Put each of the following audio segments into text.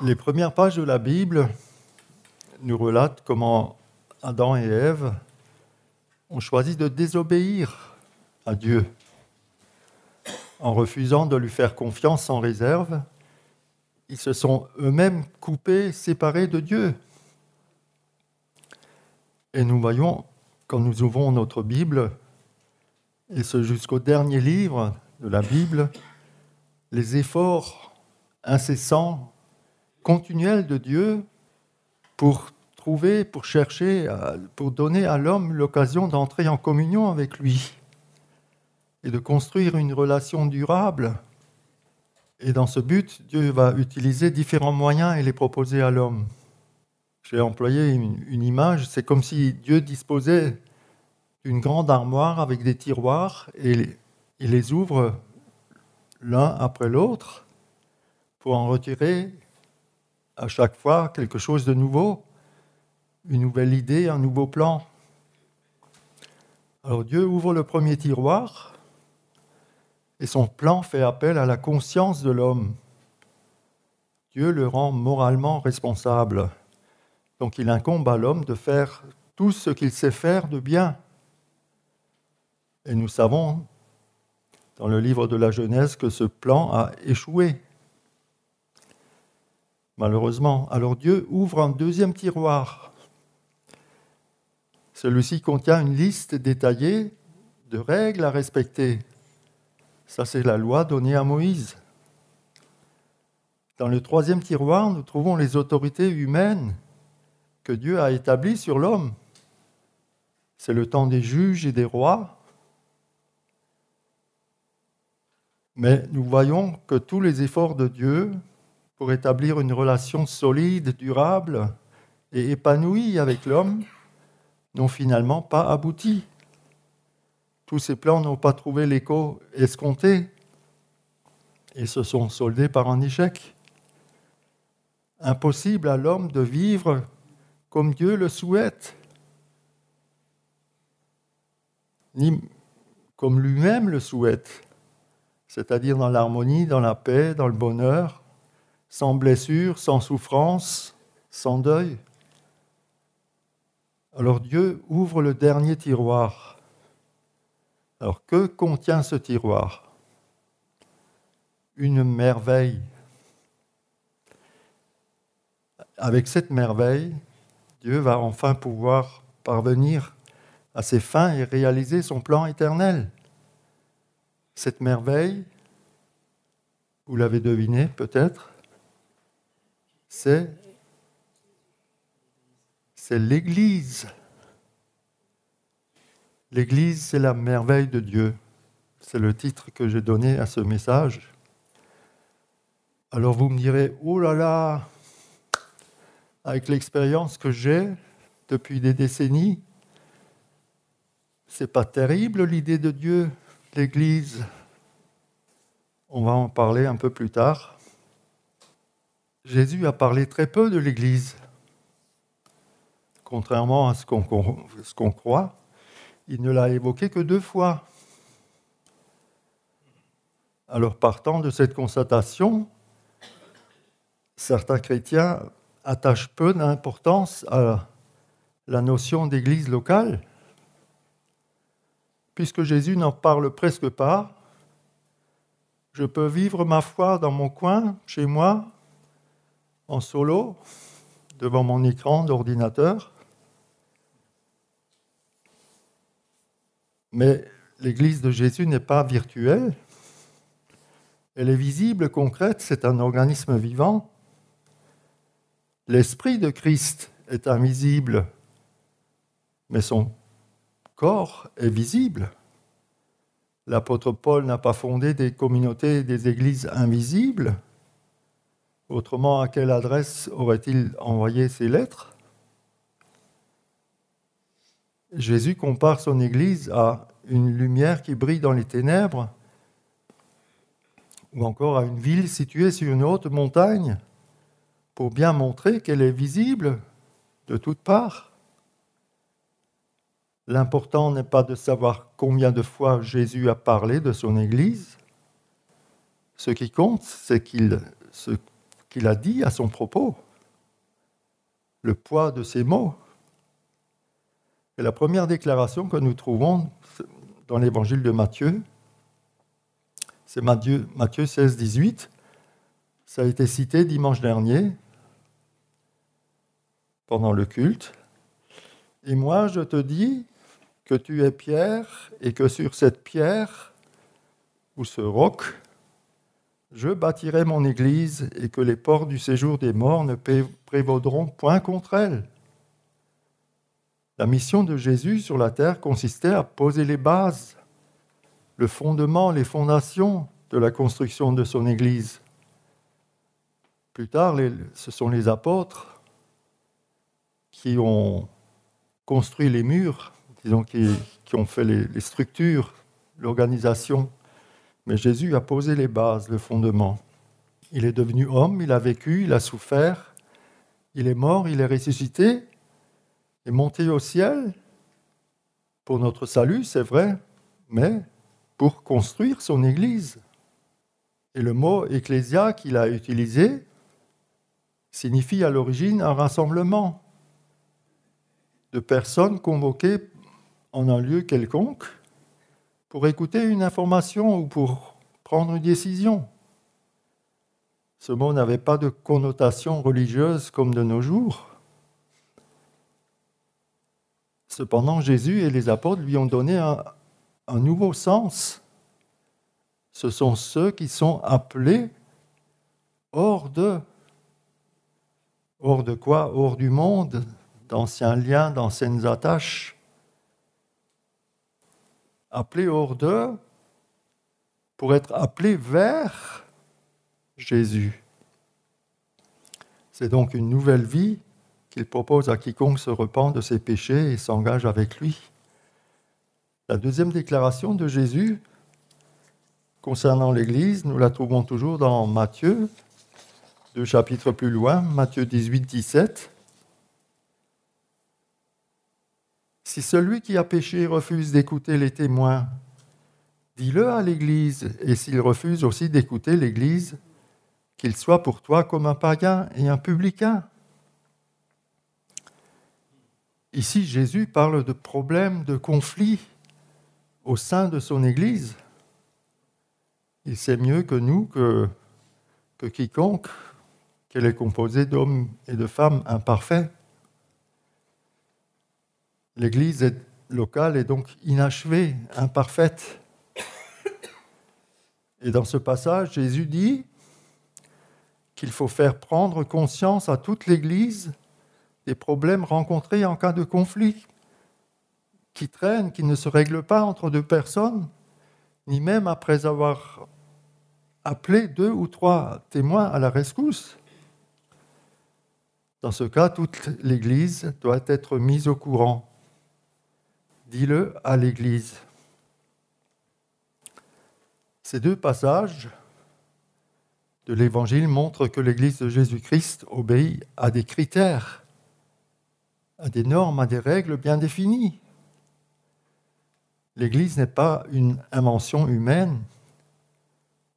Les premières pages de la Bible nous relatent comment Adam et Ève ont choisi de désobéir à Dieu en refusant de lui faire confiance sans réserve. Ils se sont eux-mêmes coupés, séparés de Dieu. Et nous voyons, quand nous ouvrons notre Bible, et ce jusqu'au dernier livre de la Bible, les efforts incessants, continuels de Dieu pour trouver, pour chercher, pour donner à l'homme l'occasion d'entrer en communion avec lui et de construire une relation durable. Et dans ce but, Dieu va utiliser différents moyens et les proposer à l'homme. J'ai employé une image, c'est comme si Dieu disposait d'une grande armoire avec des tiroirs et il les ouvre l'un après l'autre pour en retirer à chaque fois quelque chose de nouveau, une nouvelle idée, un nouveau plan. Alors Dieu ouvre le premier tiroir et son plan fait appel à la conscience de l'homme. Dieu le rend moralement responsable. Donc il incombe à l'homme de faire tout ce qu'il sait faire de bien. Et nous savons dans le livre de la Genèse que ce plan a échoué. Malheureusement. Alors Dieu ouvre un deuxième tiroir. Celui-ci contient une liste détaillée de règles à respecter. Ça, c'est la loi donnée à Moïse. Dans le troisième tiroir, nous trouvons les autorités humaines que Dieu a établies sur l'homme. C'est le temps des juges et des rois. Mais nous voyons que tous les efforts de Dieu pour établir une relation solide, durable et épanouie avec l'homme n'ont finalement pas abouti. Tous ces plans n'ont pas trouvé l'écho escompté et se sont soldés par un échec. Impossible à l'homme de vivre comme Dieu le souhaite, ni comme lui-même le souhaite, c'est-à-dire dans l'harmonie, dans la paix, dans le bonheur, sans blessure, sans souffrance, sans deuil. Alors Dieu ouvre le dernier tiroir. Alors que contient ce tiroir ? Une merveille. Avec cette merveille, Dieu va enfin pouvoir parvenir à ses fins et réaliser son plan éternel. Cette merveille, vous l'avez deviné peut-être, c'est l'Église. L'Église, c'est la merveille de Dieu. C'est le titre que j'ai donné à ce message. Alors vous me direz, oh là là, avec l'expérience que j'ai depuis des décennies, c'est pas terrible l'idée de Dieu, l'Église. On va en parler un peu plus tard. Jésus a parlé très peu de l'Église. Contrairement à ce qu'on croit, il ne l'a évoqué que 2 fois. Alors, partant de cette constatation, certains chrétiens attachent peu d'importance à la notion d'église locale, puisque Jésus n'en parle presque pas. Je peux vivre ma foi dans mon coin, chez moi, en solo, devant mon écran d'ordinateur. Mais l'église de Jésus n'est pas virtuelle. Elle est visible, concrète, c'est un organisme vivant. L'esprit de Christ est invisible, mais son corps est visible. L'apôtre Paul n'a pas fondé des communautés, des églises invisibles. Autrement, à quelle adresse aurait-il envoyé ses lettres ? Jésus compare son église à une lumière qui brille dans les ténèbres, ou encore à une ville située sur une haute montagne, pour bien montrer qu'elle est visible de toutes parts. L'important n'est pas de savoir combien de fois Jésus a parlé de son Église. Ce qui compte, c'est qu'il a dit à son propos, le poids de ses mots. Et la première déclaration que nous trouvons dans l'évangile de Matthieu, c'est Matthieu 16, 18. Ça a été cité dimanche dernier, pendant le culte. Et moi, je te dis que tu es Pierre, et que sur cette pierre, ou ce roc, je bâtirai mon église, et que les portes du séjour des morts ne prévaudront point contre elle. La mission de Jésus sur la terre consistait à poser les bases, le fondement, les fondations de la construction de son église. Plus tard, ce sont les apôtres qui ont construit les murs, disons, qui ont fait les structures, l'organisation. Mais Jésus a posé les bases, le fondement. Il est devenu homme, il a vécu, il a souffert, il est mort, il est ressuscité, est monté au ciel pour notre salut, c'est vrai, mais pour construire son Église. Et le mot « ecclésia » qu'il a utilisé signifie à l'origine un rassemblement de personnes convoquées en un lieu quelconque pour écouter une information ou pour prendre une décision. Ce mot n'avait pas de connotation religieuse comme de nos jours. Cependant, Jésus et les apôtres lui ont donné un nouveau sens. Ce sont ceux qui sont appelés hors de. Hors de quoi? Hors du monde, d'anciens liens, d'anciennes attaches. Appelés hors de, pour être appelés vers Jésus. C'est donc une nouvelle vie qu'il propose à quiconque se repent de ses péchés et s'engage avec lui. La deuxième déclaration de Jésus concernant l'Église, nous la trouvons toujours dans Matthieu, 2 chapitres plus loin, Matthieu 18, 17. Si celui qui a péché refuse d'écouter les témoins, dis-le à l'Église, et s'il refuse aussi d'écouter l'Église, qu'il soit pour toi comme un païen et un publicain. Ici, Jésus parle de problèmes, de conflits au sein de son Église. Il sait mieux que nous, que quiconque, qu'elle est composée d'hommes et de femmes imparfaits. L'Église locale est donc inachevée, imparfaite. Et dans ce passage, Jésus dit qu'il faut faire prendre conscience à toute l'Église des problèmes rencontrés en cas de conflit, qui traînent, qui ne se règlent pas entre deux personnes, ni même après avoir appelé 2 ou 3 témoins à la rescousse. Dans ce cas, toute l'Église doit être mise au courant. Dis-le à l'Église. Ces 2 passages de l'Évangile montrent que l'Église de Jésus-Christ obéit à des critères, à des normes, à des règles bien définies. L'Église n'est pas une invention humaine.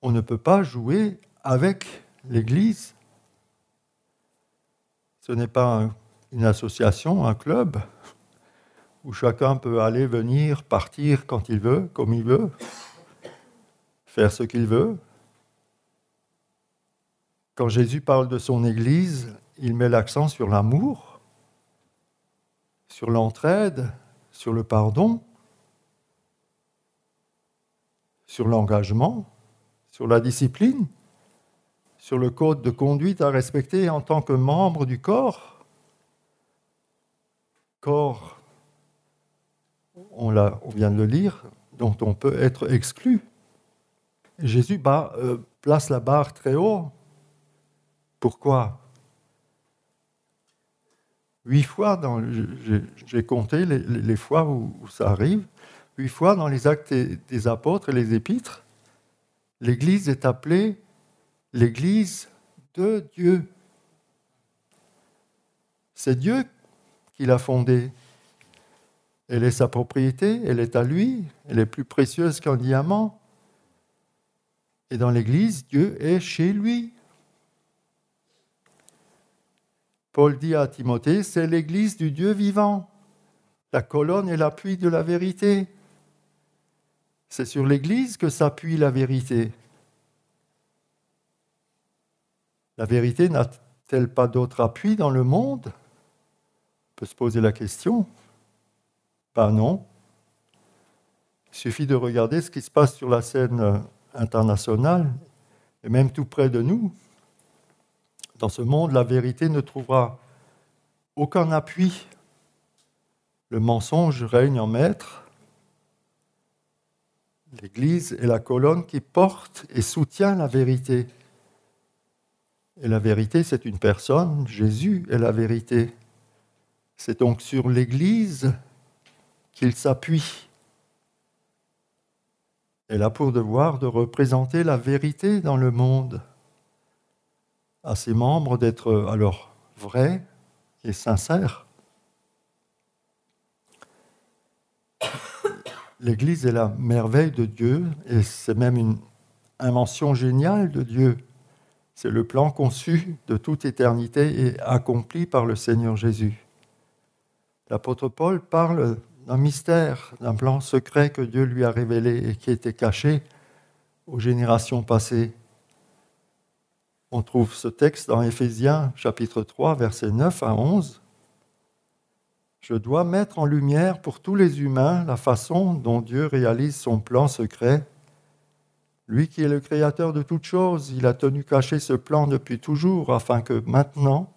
On ne peut pas jouer avec l'Église. Ce n'est pas une association, un club, où chacun peut aller, venir, partir quand il veut, comme il veut, faire ce qu'il veut. Quand Jésus parle de son Église, il met l'accent sur l'amour, sur l'entraide, sur le pardon, sur l'engagement, sur la discipline, sur le code de conduite à respecter en tant que membre du corps. Corps, on vient de le lire, dont on peut être exclu. Jésus place la barre très haut. Pourquoi ? 8 fois, j'ai compté les fois où ça arrive, 8 fois dans les actes des apôtres et les épîtres, l'Église est appelée l'Église de Dieu. C'est Dieu qui l'a fondée. Elle est sa propriété, elle est à lui, elle est plus précieuse qu'un diamant. Et dans l'Église, Dieu est chez lui. Paul dit à Timothée, c'est l'Église du Dieu vivant, la colonne et l'appui de la vérité. C'est sur l'Église que s'appuie la vérité. La vérité n'a-t-elle pas d'autre appui dans le monde ? On peut se poser la question. Ben non. Il suffit de regarder ce qui se passe sur la scène internationale, et même tout près de nous. Dans ce monde, la vérité ne trouvera aucun appui. Le mensonge règne en maître. L'Église est la colonne qui porte et soutient la vérité. Et la vérité, c'est une personne. Jésus est la vérité. C'est donc sur l'Église qu'il s'appuie. Elle a pour devoir de représenter la vérité dans le monde. À ses membres d'être alors vrais et sincères. L'Église est la merveille de Dieu et c'est même une invention géniale de Dieu. C'est le plan conçu de toute éternité et accompli par le Seigneur Jésus. L'apôtre Paul parle d'un mystère, d'un plan secret que Dieu lui a révélé et qui était caché aux générations passées. On trouve ce texte dans Éphésiens chapitre 3, versets 9 à 11. Je dois mettre en lumière pour tous les humains la façon dont Dieu réalise son plan secret. Lui qui est le créateur de toutes choses, il a tenu caché ce plan depuis toujours afin que maintenant,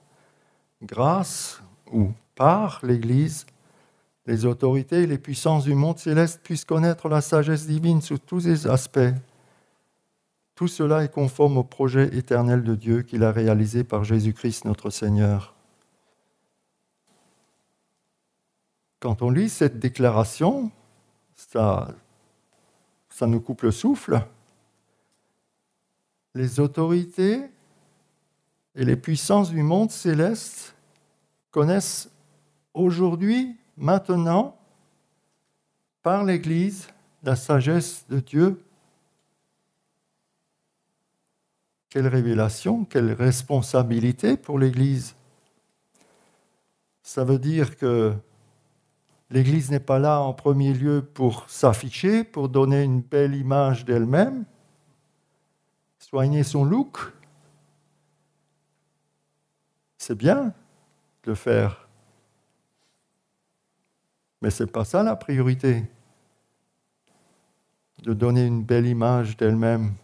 grâce ou par l'Église, les autorités et les puissances du monde céleste puissent connaître la sagesse divine sous tous ses aspects. Tout cela est conforme au projet éternel de Dieu qu'il a réalisé par Jésus-Christ notre Seigneur. Quand on lit cette déclaration, ça nous coupe le souffle. Les autorités et les puissances du monde céleste connaissent aujourd'hui, maintenant, par l'Église, la sagesse de Dieu. Quelle révélation, quelle responsabilité pour l'Église. Ça veut dire que l'Église n'est pas là en premier lieu pour s'afficher, pour donner une belle image d'elle-même, soigner son look. C'est bien de le faire. Mais ce n'est pas ça la priorité, de donner une belle image d'elle-même,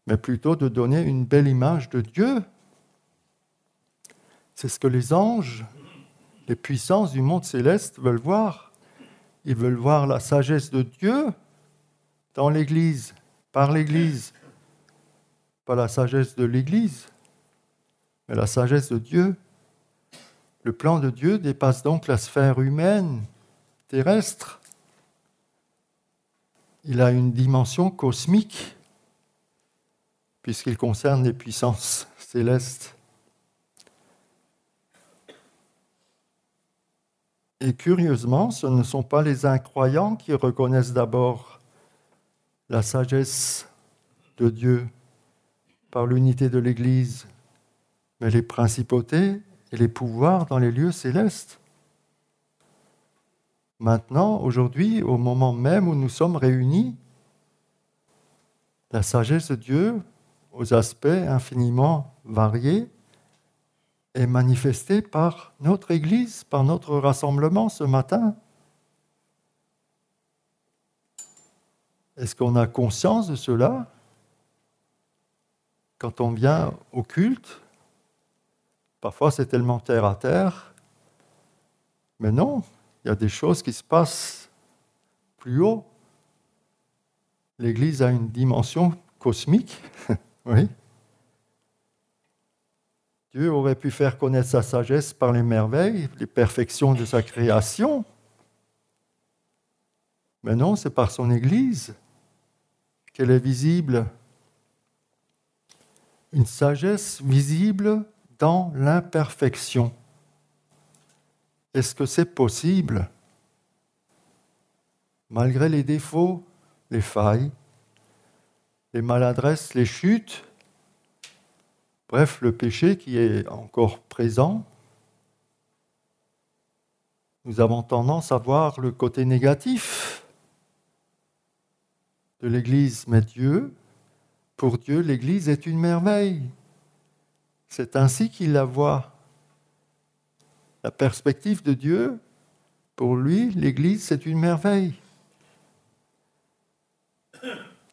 mais plutôt de donner une belle image de Dieu. C'est ce que les anges, les puissances du monde céleste veulent voir. Ils veulent voir la sagesse de Dieu dans l'Église, par l'Église. Pas la sagesse de l'Église, mais la sagesse de Dieu. Le plan de Dieu dépasse donc la sphère humaine, terrestre. Il a une dimension cosmique, puisqu'il concerne les puissances célestes. Et curieusement, ce ne sont pas les incroyants qui reconnaissent d'abord la sagesse de Dieu par l'unité de l'Église, mais les principautés et les pouvoirs dans les lieux célestes. Maintenant, aujourd'hui, au moment même où nous sommes réunis, la sagesse de Dieu, aux aspects infiniment variés, est manifestée par notre Église, par notre rassemblement ce matin. Est-ce qu'on a conscience de cela quand on vient au culte? Parfois c'est tellement terre à terre, mais non, il y a des choses qui se passent plus haut. L'Église a une dimension cosmique, oui. Dieu aurait pu faire connaître sa sagesse par les merveilles, les perfections de sa création. Mais non, c'est par son Église qu'elle est visible. Une sagesse visible dans l'imperfection. Est-ce que c'est possible? Malgré les défauts, les failles, les maladresses, les chutes, Bref, le péché qui est encore présent, nous avons tendance à voir le côté négatif de l'Église. Mais pour Dieu, l'Église est une merveille. C'est ainsi qu'il la voit. La perspective de Dieu, pour lui, l'Église, c'est une merveille.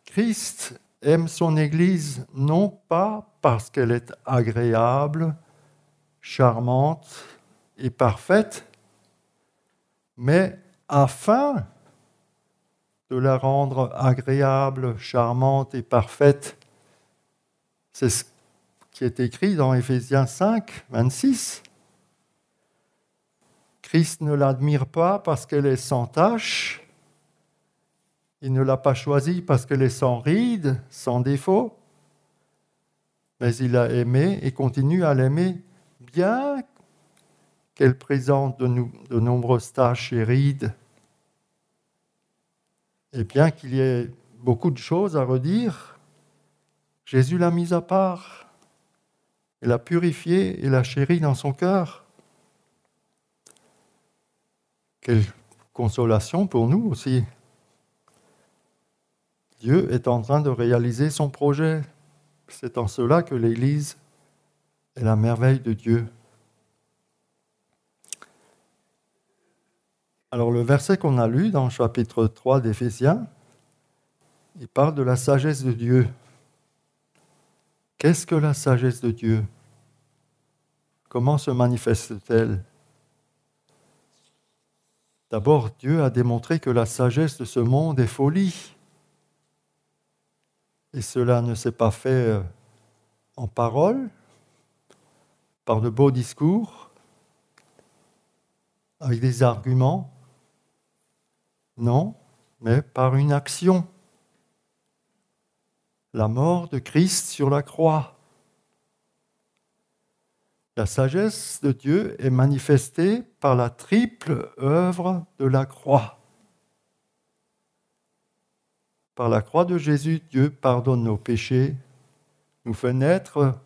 Christ aime son Église non pas parce qu'elle est agréable, charmante et parfaite, mais afin de la rendre agréable, charmante et parfaite. C'est ce qui est écrit dans Éphésiens 5, 26. Christ ne l'admire pas parce qu'elle est sans tache. Il ne l'a pas choisie parce qu'elle est sans rides, sans défaut. Mais il l'a aimée et continue à l'aimer, bien qu'elle présente de nombreuses taches et rides. Et bien qu'il y ait beaucoup de choses à redire, Jésus l'a mise à part. Il l'a purifiée et l'a chérie dans son cœur. Quelle consolation pour nous aussi. Dieu est en train de réaliser son projet. C'est en cela que l'Église est la merveille de Dieu. Alors le verset qu'on a lu dans le chapitre 3 d'Éphésiens, il parle de la sagesse de Dieu. Qu'est-ce que la sagesse de Dieu? Comment se manifeste-t-elle? D'abord, Dieu a démontré que la sagesse de ce monde est folie. Et cela ne s'est pas fait en parole, par de beaux discours, avec des arguments. Non, mais par une action. La mort de Christ sur la croix. La sagesse de Dieu est manifestée par la triple œuvre de la croix. Par la croix de Jésus, Dieu pardonne nos péchés, nous fait naître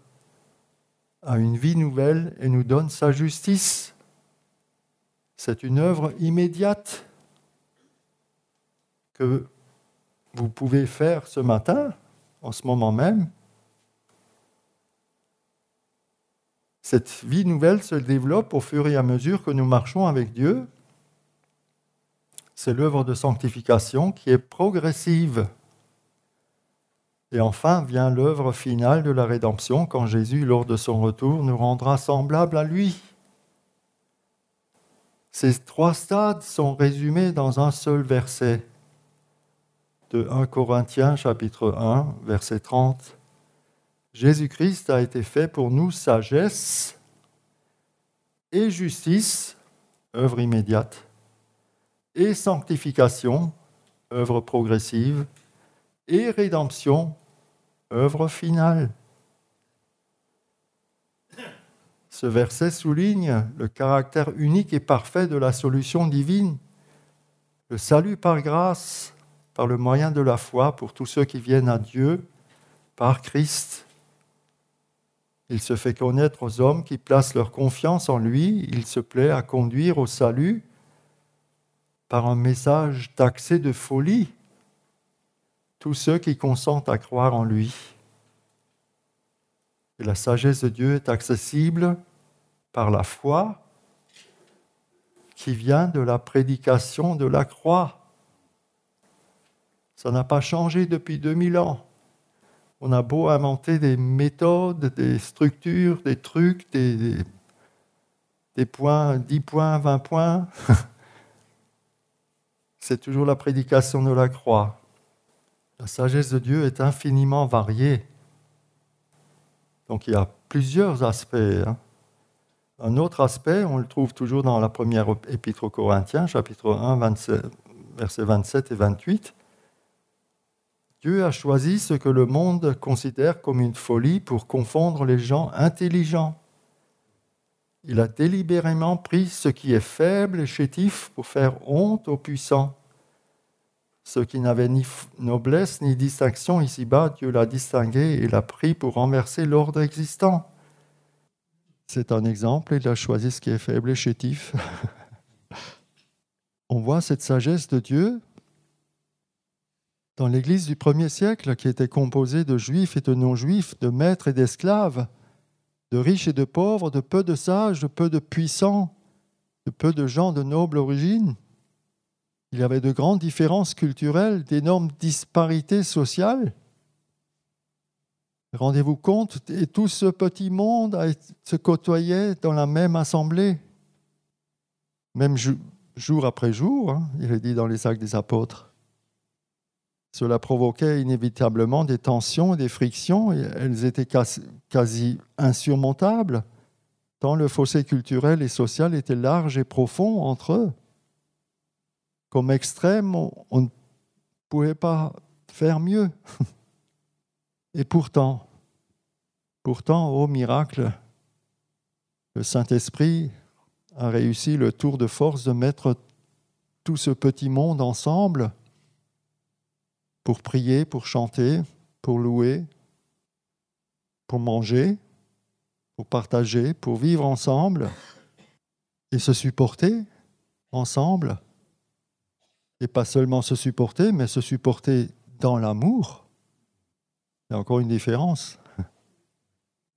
à une vie nouvelle et nous donne sa justice. C'est une œuvre immédiate que vous pouvez faire ce matin, en ce moment même. Cette vie nouvelle se développe au fur et à mesure que nous marchons avec Dieu. C'est l'œuvre de sanctification qui est progressive. Et enfin vient l'œuvre finale de la rédemption quand Jésus, lors de son retour, nous rendra semblables à lui. Ces trois stades sont résumés dans un seul verset de 1 Corinthiens chapitre 1, verset 30. Jésus-Christ a été fait pour nous sagesse et justice, œuvre immédiate, et sanctification, œuvre progressive, et rédemption, œuvre finale. Ce verset souligne le caractère unique et parfait de la solution divine, le salut par grâce, par le moyen de la foi pour tous ceux qui viennent à Dieu par Christ. Il se fait connaître aux hommes qui placent leur confiance en lui. Il se plaît à conduire au salut par un message taxé de folie tous ceux qui consentent à croire en lui. Et la sagesse de Dieu est accessible par la foi qui vient de la prédication de la croix. Ça n'a pas changé depuis 2000 ans. On a beau inventer des méthodes, des structures, des trucs, des points, 10 points, 20 points. C'est toujours la prédication de la croix. La sagesse de Dieu est infiniment variée. Donc il y a plusieurs aspects. Un autre aspect, on le trouve toujours dans la première épître aux Corinthiens, chapitre 1, versets 27 et 28. Dieu a choisi ce que le monde considère comme une folie pour confondre les gens intelligents. Il a délibérément pris ce qui est faible et chétif pour faire honte aux puissants. Ce qui n'avait ni noblesse ni distinction ici-bas, Dieu l'a distingué et l'a pris pour renverser l'ordre existant. C'est un exemple, il a choisi ce qui est faible et chétif. On voit cette sagesse de Dieu dans l'Église du 1er siècle, qui était composée de juifs et de non-juifs, de maîtres et d'esclaves, de riches et de pauvres, de peu de sages, de peu de puissants, de peu de gens de noble origine. Il y avait de grandes différences culturelles, d'énormes disparités sociales. Rendez-vous compte, et tout ce petit monde se côtoyait dans la même assemblée, même jour après jour, hein, il est dit dans les Actes des Apôtres. Cela provoquait inévitablement des tensions et des frictions, et elles étaient quasi insurmontables, tant le fossé culturel et social était large et profond entre eux. Comme extrême, on ne pouvait pas faire mieux. Et pourtant, ô miracle, le Saint-Esprit a réussi le tour de force de mettre tout ce petit monde ensemble pour prier, pour chanter, pour louer, pour manger, pour partager, pour vivre ensemble et se supporter ensemble. Et pas seulement se supporter, mais se supporter dans l'amour. Il y a encore une différence.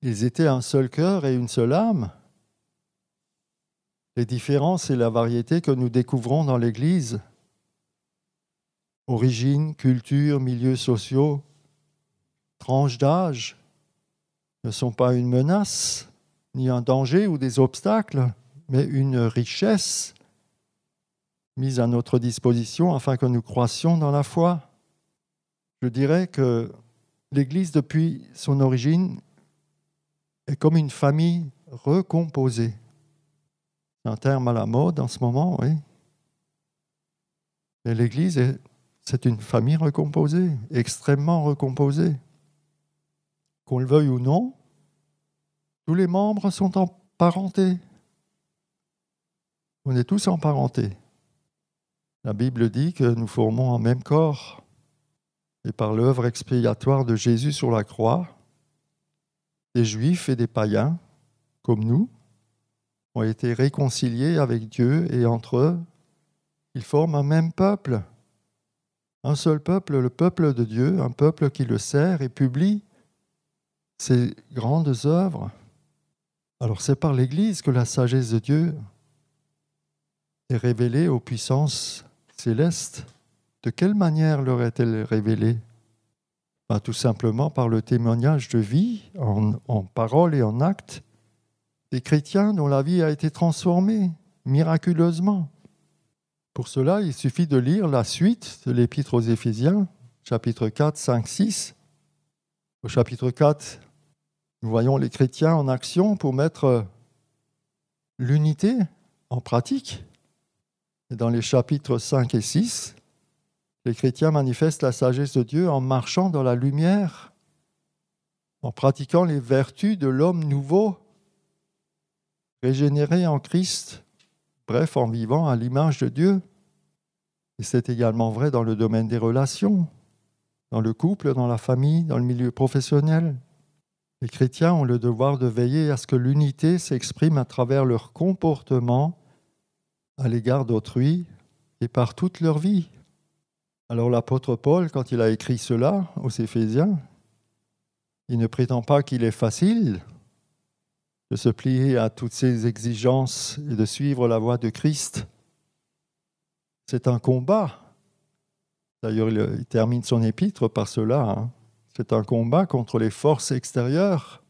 Ils étaient un seul cœur et une seule âme. Les différences et la variété que nous découvrons dans l'Église, origine, culture, milieux sociaux, tranches d'âge, ne sont pas une menace, ni un danger ou des obstacles, mais une richesse mise à notre disposition afin que nous croissions dans la foi. Je dirais que l'Église, depuis son origine, est comme une famille recomposée. C'est un terme à la mode en ce moment, oui. Mais l'Église, c'est une famille recomposée, extrêmement recomposée. Qu'on le veuille ou non, tous les membres sont emparentés. On est tous emparentés. La Bible dit que nous formons un même corps. Et par l'œuvre expiatoire de Jésus sur la croix, des Juifs et des païens, comme nous, ont été réconciliés avec Dieu et entre eux, ils forment un même peuple. Un seul peuple, le peuple de Dieu, un peuple qui le sert et publie ses grandes œuvres. Alors c'est par l'Église que la sagesse de Dieu est révélée aux puissances célestes. De quelle manière leur est-elle révélée ? Tout simplement par le témoignage de vie, en parole et en acte, des chrétiens dont la vie a été transformée miraculeusement. Pour cela, il suffit de lire la suite de l'Épître aux Éphésiens, chapitre 4, 5, 6. Au chapitre 4, nous voyons les chrétiens en action pour mettre l'unité en pratique. Et dans les chapitres 5 et 6, les chrétiens manifestent la sagesse de Dieu en marchant dans la lumière, en pratiquant les vertus de l'homme nouveau, régénéré en Christ, bref, en vivant à l'image de Dieu. Et c'est également vrai dans le domaine des relations, dans le couple, dans la famille, dans le milieu professionnel. Les chrétiens ont le devoir de veiller à ce que l'unité s'exprime à travers leur comportement à l'égard d'autrui et par toute leur vie. Alors l'apôtre Paul, quand il a écrit cela aux Éphésiens, il ne prétend pas qu'il est facile de se plier à toutes ces exigences et de suivre la voie de Christ. C'est un combat. D'ailleurs, il termine son épître par cela. C'est un combat contre les forces extérieures.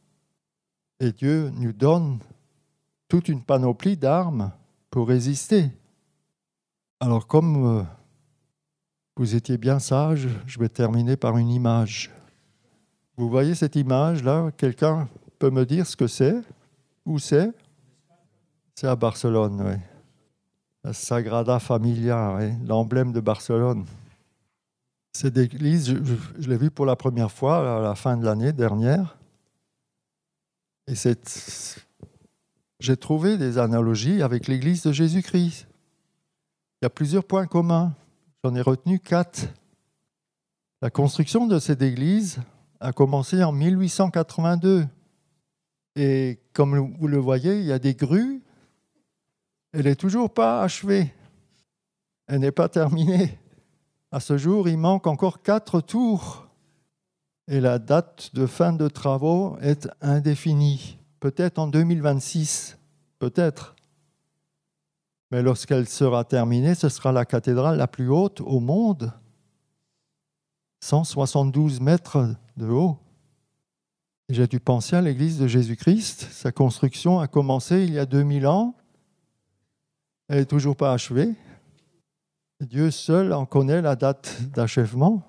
Et Dieu nous donne toute une panoplie d'armes pour résister. Alors, comme vous étiez bien sage, je vais terminer par une image. Vous voyez cette image-là? Quelqu'un peut me dire ce que c'est? Où c'est? C'est à Barcelone, oui. La Sagrada Familia, oui, l'emblème de Barcelone. Cette église, je l'ai vue pour la première fois à la fin de l'année dernière. Et j'ai trouvé des analogies avec l'église de Jésus-Christ. Il y a plusieurs points communs. J'en ai retenu 4. La construction de cette église a commencé en 1882. Et comme vous le voyez, il y a des grues. Elle n'est toujours pas achevée. Elle n'est pas terminée. À ce jour, il manque encore 4 tours. Et la date de fin de travaux est indéfinie. Peut-être en 2026, peut-être. Mais lorsqu'elle sera terminée, ce sera la cathédrale la plus haute au monde. 172 mètres de haut. J'ai dû penser à l'église de Jésus-Christ. Sa construction a commencé il y a 2000 ans. Elle n'est toujours pas achevée. Dieu seul en connaît la date d'achèvement.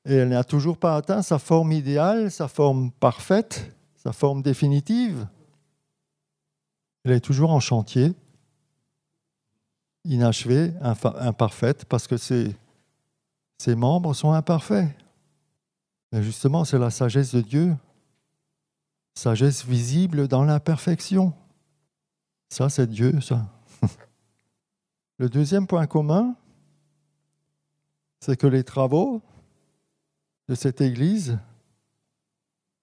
Et elle n'a toujours pas atteint sa forme idéale, sa forme parfaite, sa forme définitive. Elle est toujours en chantier, inachevée, imparfaite, parce que ses membres sont imparfaits. Mais justement, c'est la sagesse de Dieu, sagesse visible dans l'imperfection. Ça, c'est Dieu, ça. Le deuxième point commun, c'est que les travaux de cette église,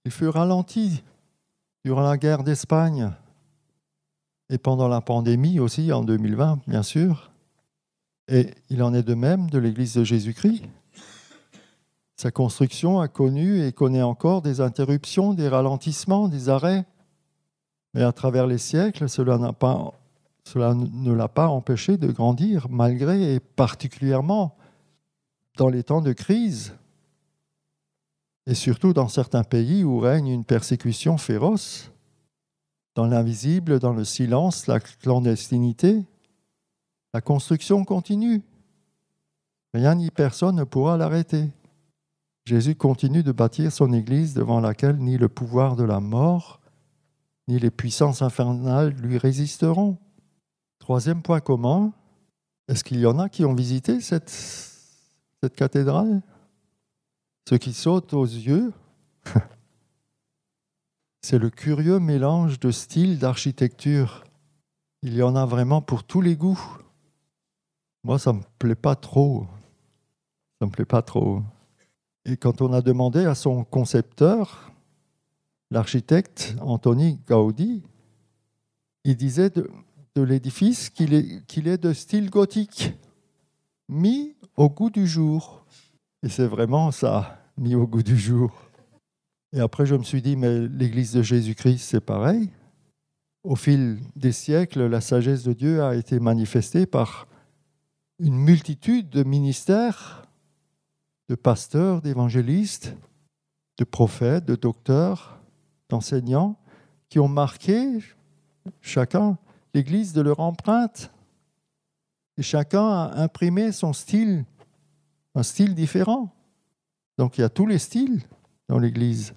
ils furent ralentis durant la guerre d'Espagne et pendant la pandémie aussi, en 2020, bien sûr. Et il en est de même de l'église de Jésus-Christ. Sa construction a connu et connaît encore des interruptions, des ralentissements, des arrêts. Mais à travers les siècles, cela ne l'a pas empêché de grandir, malgré et particulièrement dans les temps de crise. Et surtout dans certains pays où règne une persécution féroce, dans l'invisible, dans le silence, la clandestinité, la construction continue. Rien ni personne ne pourra l'arrêter. Jésus continue de bâtir son Église devant laquelle ni le pouvoir de la mort, ni les puissances infernales lui résisteront. Troisième point commun, est-ce qu'il y en a qui ont visité cette cathédrale ? Ce qui saute aux yeux, c'est le curieux mélange de styles d'architecture. Il y en a vraiment pour tous les goûts. Moi, ça ne me plaît pas trop. Ça me plaît pas trop. Et quand on a demandé à son concepteur, l'architecte Antoni Gaudí, il disait de l'édifice qu'il est de style gothique, mis au goût du jour. Et c'est vraiment ça, mis au goût du jour. Et après, je me suis dit, mais l'Église de Jésus-Christ, c'est pareil. Au fil des siècles, la sagesse de Dieu a été manifestée par une multitude de ministères, de pasteurs, d'évangélistes, de prophètes, de docteurs, d'enseignants, qui ont marqué chacun l'Église de leur empreinte. Et chacun a imprimé son style, un style différent. Donc il y a tous les styles dans l'Église.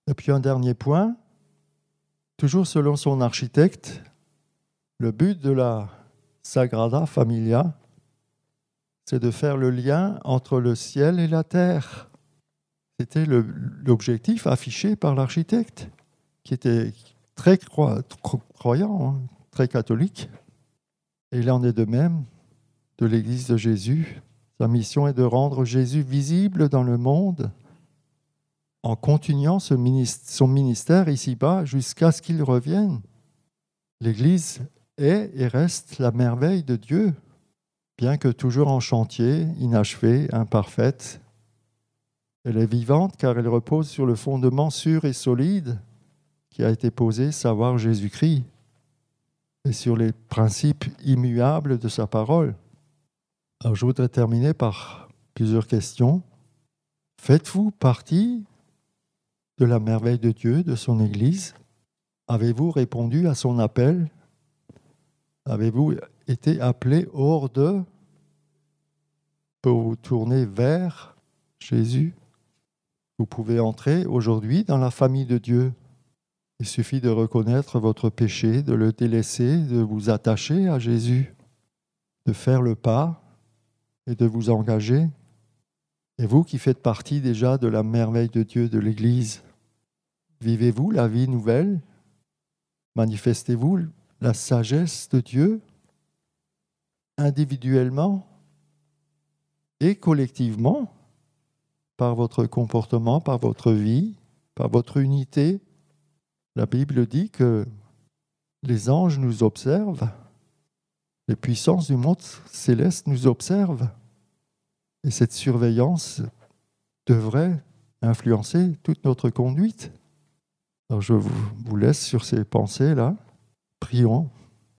Et puis un dernier point, toujours selon son architecte, le but de la Sagrada Familia, c'est de faire le lien entre le ciel et la terre. C'était l'objectif affiché par l'architecte, qui était très croyant, hein, très catholique. Et il en est de même de l'Église de Jésus. Sa mission est de rendre Jésus visible dans le monde en continuant son ministère ici-bas jusqu'à ce qu'il revienne. L'Église est et reste la merveille de Dieu, bien que toujours en chantier, inachevée, imparfaite. Elle est vivante car elle repose sur le fondement sûr et solide qui a été posé, savoir Jésus-Christ, et sur les principes immuables de sa parole. Alors, je voudrais terminer par plusieurs questions. Faites-vous partie de la merveille de Dieu, de son Église? Avez-vous répondu à son appel? Avez-vous été appelé hors d'eux pour vous tourner vers Jésus? Vous pouvez entrer aujourd'hui dans la famille de Dieu. Il suffit de reconnaître votre péché, de le délaisser, de vous attacher à Jésus, de faire le pas et de vous engager. Et vous qui faites partie déjà de la merveille de Dieu, de l'Église, vivez-vous la vie nouvelle? Manifestez-vous la sagesse de Dieu individuellement et collectivement, par votre comportement, par votre vie, par votre unité. La Bible dit que les anges nous observent, les puissances du monde céleste nous observent. Et cette surveillance devrait influencer toute notre conduite. Alors je vous laisse sur ces pensées-là. Prions.